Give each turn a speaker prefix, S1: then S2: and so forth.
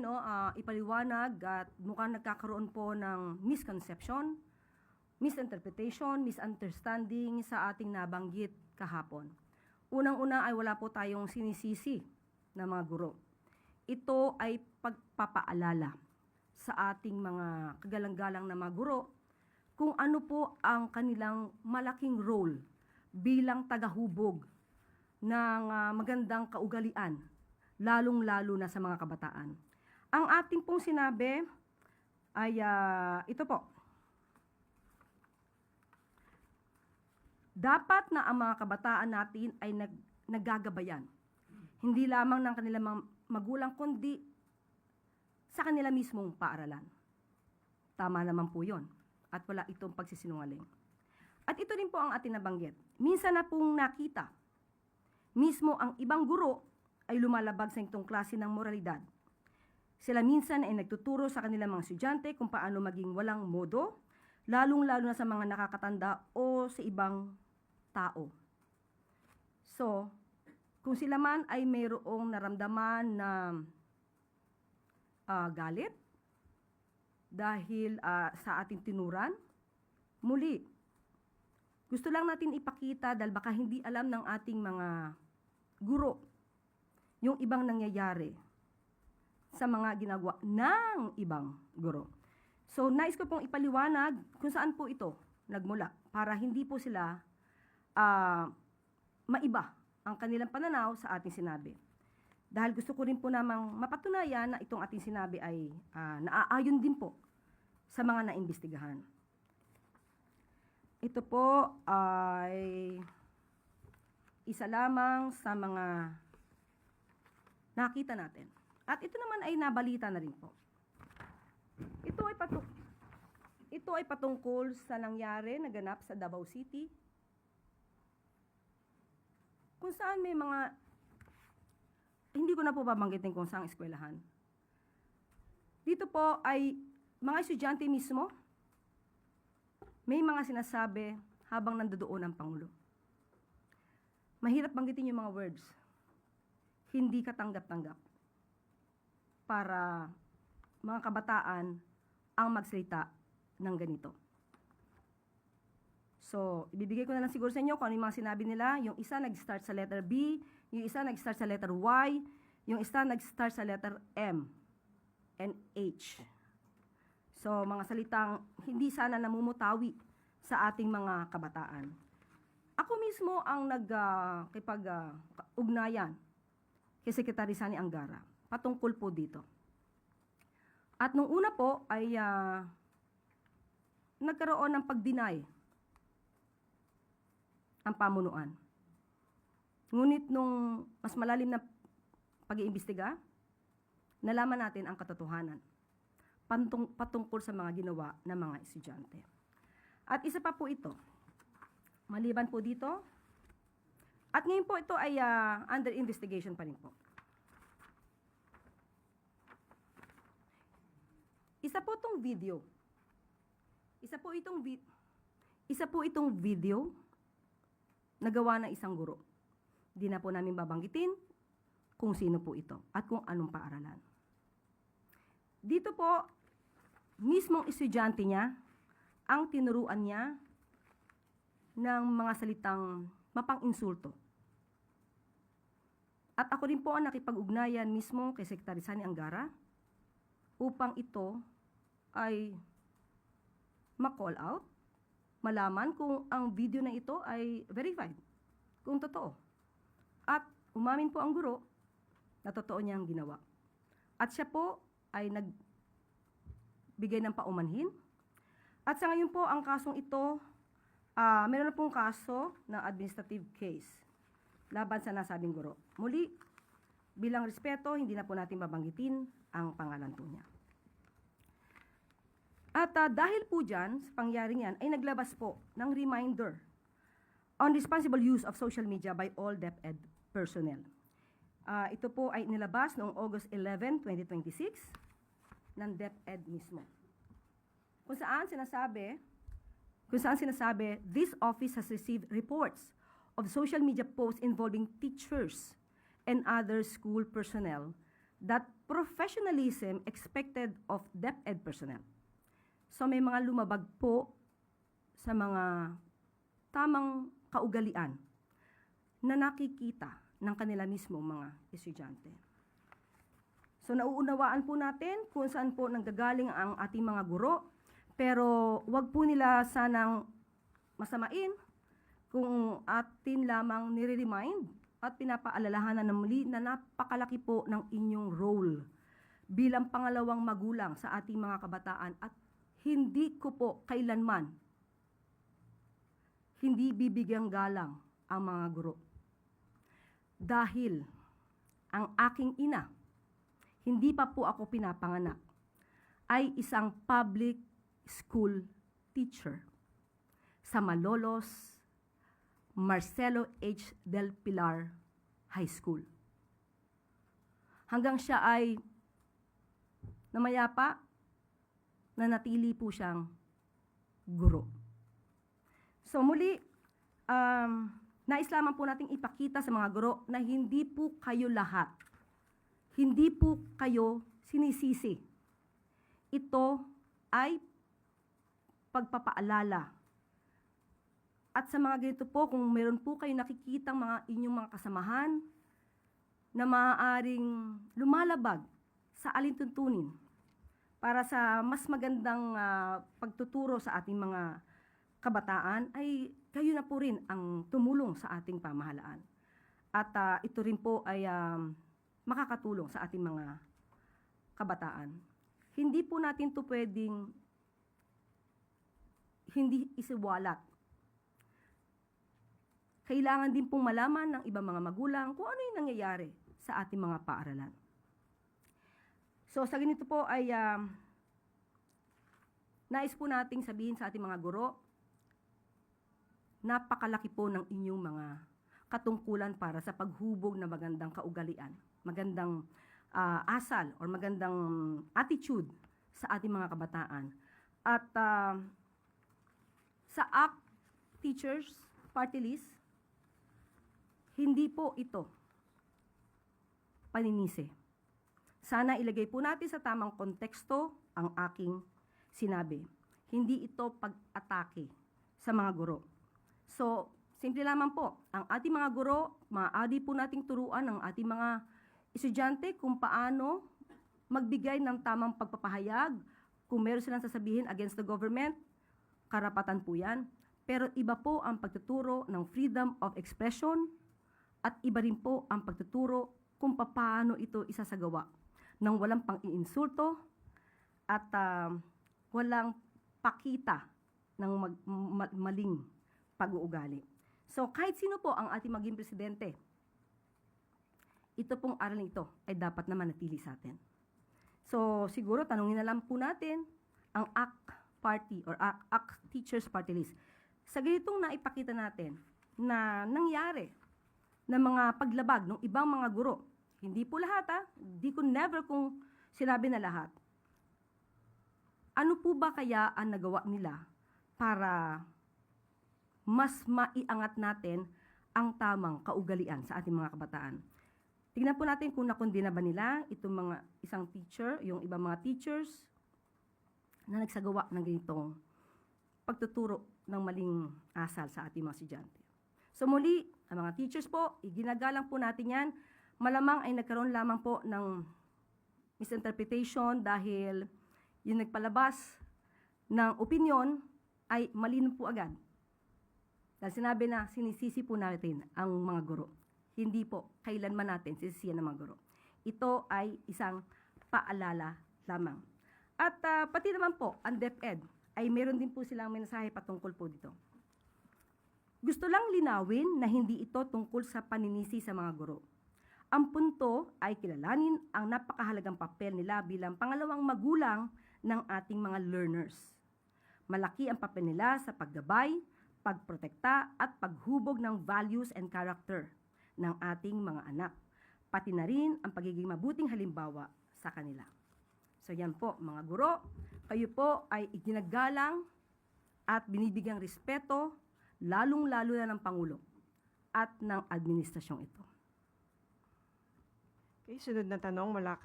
S1: no, ipaliwanag at mukhang nagkakaroon po ng misconception, misinterpretation, misunderstanding sa ating nabanggit kahapon. Unang-una ay wala po tayong sinisisi na mga guro. Ito ay pagpapaalala sa ating mga kagalang-galang na mga guro kung ano po ang kanilang malaking role bilang tagahubog ng magandang kaugalian, lalong-lalo na sa mga kabataan. Ang ating pong sinabi ay ito po. Dapat na ang mga kabataan natin ay naggagabayan. Hindi lamang ng kanilang mga magulang, kundi sa kanila mismong paaralan. Tama naman po yun. At wala itong pagsisinungaling. At ito rin po ang ating nabanggit. Minsan na pong nakita, mismo ang ibang guro ay lumalabag sa itong klase ng moralidad. Sila minsan ay nagtuturo sa kanilang mga estudyante kung paano maging walang modo, lalong-lalo na sa mga nakakatanda o sa ibang tao. So, kung sila man ay mayroong naramdaman na galit dahil sa ating tinuran, muli, gusto lang natin ipakita dahil baka hindi alam ng ating mga guro yung ibang nangyayari sa mga ginagawa ng ibang guro. So, nais ko pong ipaliwanag kung saan po ito nagmula para hindi po sila maiba ang kanilang pananaw sa ating sinabi. Dahil gusto ko rin po namang mapatunayan na itong ating sinabi ay naaayon din po sa mga naimbestigahan. Ito po ay isa lamang sa mga nakita natin. At ito naman ay nabalita na rin po. Ito ay patungkol sa nangyari, naganap sa Davao City, kung saan may mga, hindi ko na po babanggitin kung saan eskwelahan. Dito po ay mga estudyante mismo, may mga sinasabi habang nandoon ang Pangulo. Mahirap banggitin yung mga words. Hindi katanggap-tanggap para mga kabataan ang magsalita ng ganito. So, ibibigay ko na lang siguro sa inyo kung ano yung mga sinabi nila. Yung isa nag-start sa letter B, yung isa nag-start sa letter Y, yung isa nag-start sa letter M and H. So, mga salitang hindi sana namumutawi sa ating mga kabataan. Ako mismo ang nagkipag-ugnayan kay Secretary Sani Angara patungkol po dito. At nung una po ay nagkaroon ng pag-deny ang pamunuan. Ngunit nung mas malalim na pag-iimbestiga, nalaman natin ang katotohanan patungkol sa mga ginawa ng mga estudyante. At isa pa po ito, maliban po dito, at ngayon po ito ay under investigation pa rin po. Isa po itong video na gawa ng isang guro. Di na po namin babanggitin kung sino po ito at kung anong paaralan. Dito po, mismong estudyante niya, ang tinuruan niya ng mga salitang mapang-insulto. At ako rin po ang nakipag-ugnayan mismo kay Secretary Sani Angara upang ito ay ma-call out, malaman kung ang video na ito ay verified, kung totoo. At umamin po ang guro na totoo niyang ginawa. At siya po ay nagbigay ng paumanhin. At sa ngayon po, ang kasong ito, meron na pong kaso ng administrative case laban sa nasabing guro. Muli, bilang respeto, hindi na po natin babanggitin ang pangalan po niya. At dahil po dyan, sa pangyaring yan, ay naglabas po ng reminder on responsible use of social media by all DepEd personnel. Ito po ay nilabas noong August 11, 2026 ng DepEd mismo. Kung saan sinasabi, this office has received reports of social media posts involving teachers and other school personnel that professionalism expected of DepEd personnel. So may mga lumabag po sa mga tamang kaugalian na nakikita ng kanila mismo mga estudyante. So nauunawaan po natin kung saan po nanggagaling ang ating mga guro, pero wag po nila sanang masamain kung atin lamang nire-remind at pinapaalalahanan na muli na napakalaki po ng inyong role bilang pangalawang magulang sa ating mga kabataan at hindi ko po kailanman hindi bibigyang galang ang mga guro. Dahil ang aking ina, hindi pa po ako pinapanganak, ay isang public school teacher sa Malolos Marcelo H. Del Pilar High School. Hanggang siya ay namayapa, nanatili po siyang guro. So muli, nais lamang po nating ipakita sa mga guro na hindi po kayo lahat, hindi po kayo sinisisi. Ito ay pagpapaalala. At sa mga ganito po, kung meron po kayo nakikitang inyong mga kasamahan na maaaring lumalabag sa alintuntunin para sa mas magandang pagtuturo sa ating mga kabataan, ay kayo na po rin ang tumulong sa ating pamahalaan. At ito rin po ay makakatulong sa ating mga kabataan. Hindi po natin to pwedeng hindi isiwalat. Kailangan din pong malaman ng ibang mga magulang kung ano yung nangyayari sa ating mga paaralan. So sa ganito po ay nais po nating sabihin sa ating mga guro, napakalaki po ng inyong mga katungkulan para sa paghubog na magandang kaugalian, magandang asal or magandang attitude sa ating mga kabataan. At sa ACT Teachers Party List, hindi po ito paninisi. Sana ilagay po natin sa tamang konteksto ang aking sinabi. Hindi ito pag-atake sa mga guro. So, simple lamang po, ang ating mga guro, maaari po nating turuan ang ating mga estudyante kung paano magbigay ng tamang pagpapahayag. Kung meron silang sasabihin against the government, karapatan po yan. Pero iba po ang pagtuturo ng freedom of expression at iba rin po ang pagtuturo kung paano ito isasagawa nang walang pang-iinsulto at walang pakita ng maling pag-uugali. So kahit sino po ang ating maging presidente, ito pong aral nito ay dapat na manatili sa atin. So siguro tanungin na lang po natin ang ACT Party or ACT Teachers Party List. Sa ganitong naipakita natin na nangyari na mga paglabag ng ibang mga guro, hindi po lahat hindi ko never kung sinabi na lahat. Ano po ba kaya ang nagawa nila para mas maiangat natin ang tamang kaugalian sa ating mga kabataan? Tingnan po natin kung nakondena ba nila itong mga isang teacher, yung ibang mga teachers na nagsagawa ng ganitong pagtuturo ng maling asal sa ating mga estudyante. So muli, ang mga teachers po, iginagalang po natin yan. Malamang ay nagkaroon lamang po ng misinterpretation dahil yung nagpalabas ng opinion ay malino po agad. Dahil sinabi na sinisisi po natin ang mga guro. Hindi po kailanman natin sisisiyan ng mga guro. Ito ay isang paalala lamang. At pati naman po, ang DepEd ay meron din po silang mensahe patungkol po dito. Gusto lang linawin na hindi ito tungkol sa paninisi sa mga guro. Ang punto ay kilalanin ang napakahalagang papel nila bilang pangalawang magulang ng ating mga learners. Malaki ang papel nila sa paggabay, pagprotekta at paghubog ng values and character ng ating mga anak, pati na rin ang pagiging mabuting halimbawa sa kanila. So yan po mga guro, kayo po ay iginagalang at binibigyang respeto, lalong-lalo na ng Pangulo at ng administrasyong ito.
S2: Okay, sunod na tanong mula